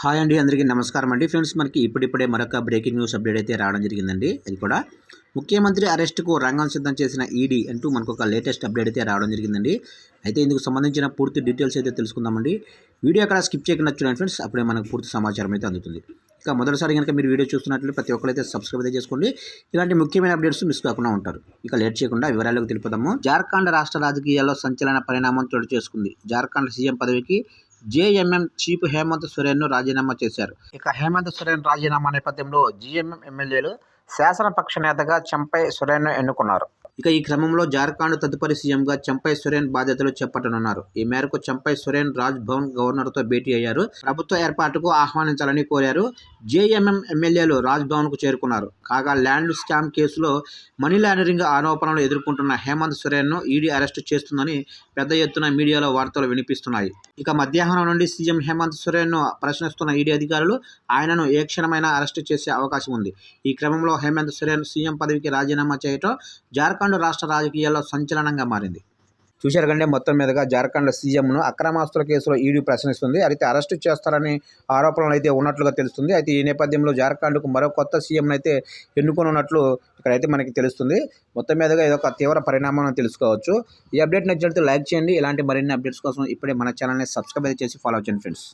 Hi అండి, అందరికీ నమస్కారం అండి. ఫ్రెండ్స్, మనకి ఇప్పుడిప్పుడే మరొక బ్రేకింగ్ న్యూస్ అప్డేట్ అయితే రావడం జరిగిందండి. అది కూడా ముఖ్యమంత్రి అరెస్టుకు రంగం సిద్ధం చేసిన ఈడీ అంటూ మనకు ఒక లేటెస్ట్ అప్డేట్ అయితే రావడం జరిగిందండి. అయితే ఇందుకు సంబంధించిన పూర్తి డీటెయిల్స్ అయితే తెలుసుకుందామండి. వీడియో అక్కడ స్కిప్ చేయకుండా చూడండి ఫ్రెండ్స్, అప్పుడే మనకు పూర్తి సమాచారం అయితే అందుతుంది. ఇక మొదటిసారి కనుక మీరు వీడియో చూస్తున్నట్లయితే ప్రతి ఒక్కరైతే సబ్స్క్రైబ్ అయితే చేసుకోండి. ఇలాంటి ముఖ్యమైన అప్డేట్స్ మిస్ కాకుండా ఉంటారు. ఇక లేట్ చేయకుండా వివరాలకు తెలిపోదాము. జార్ఖండ్ రాష్ట్ర రాజకీయాల్లో సంచలన పరిణామం చోటు చేసుకుంది. జార్ఖండ్ సీఎం పదవికి జేఎంఎం చీఫ్ హేమంత్ సోరెన్ను రాజీనామా చేశారు. ఇక హేమంత్ సోరెన్ రాజీనామా నేపథ్యంలో జీఎంఎం ఎమ్మెల్యేలు శాసనపక్ష నేతగా చంపై సోరెన్ను ఎన్నుకున్నారు. ఇక ఈ క్రమంలో జార్ఖండ్ తదుపరి సీఎంగా చంపై సోరెన్ బాధ్యతలు చేపట్టనున్నారు. ఈ మేరకు చంపై సోరెన్ రాజ్ భవన్ గవర్నర్తో భేటీ అయ్యారు. ప్రభుత్వ ఏర్పాటుకు ఆహ్వానించాలని కోరారు. జేఎంఎం ఎమ్మెల్యేలు రాజ్ భవన్కు చేరుకున్నారు. కాగా ల్యాండ్ స్కామ్ కేసులో మనీ లాండరింగ్ ఆరోపణలు ఎదుర్కొంటున్న హేమంత్ సోరెన్ను ఈడీ అరెస్టు చేస్తుందని పెద్ద ఎత్తున మీడియాలో వార్తలు వినిపిస్తున్నాయి. ఇక మధ్యాహ్నం నుండి సీఎం హేమంత్ సోరెన్ను ప్రశ్నిస్తున్న ఈడీ అధికారులు ఆయనను ఏ క్షణమైనా అరెస్టు చేసే అవకాశం ఉంది. ఈ క్రమంలో హేమంత్ సోరెన్ సీఎం పదవికి రాజీనామా చేయటం జార్ఖండ్ రాష్ట్ర రాజకీయాల్లో సంచలనంగా మారింది. చూశారు కంటే మొత్తం మీదుగా జార్ఖండ్ సీఎంను అక్రమాస్తుల కేసులో ఈడీ ప్రశ్నిస్తుంది. అయితే అరెస్టు చేస్తారని ఆరోపణలు అయితే ఉన్నట్లుగా తెలుస్తుంది. అయితే ఈ నేపథ్యంలో జార్ఖండ్కు మరో కొత్త సీఎంను అయితే ఎన్నుకోనున్నట్లు ఇక్కడైతే మనకి తెలుస్తుంది. మొత్తం మీదుగా ఇదొక తీవ్ర పరిణామం తెలుసుకోవచ్చు. ఈ అప్డేట్ నచ్చినట్లయితే లైక్ చేయండి. ఇలాంటి మరిన్ని అప్డేట్స్ కోసం ఇప్పుడే మన ఛానల్ని సబ్స్క్రైబ్ చేసి ఫాలో చేయండి ఫ్రెండ్స్.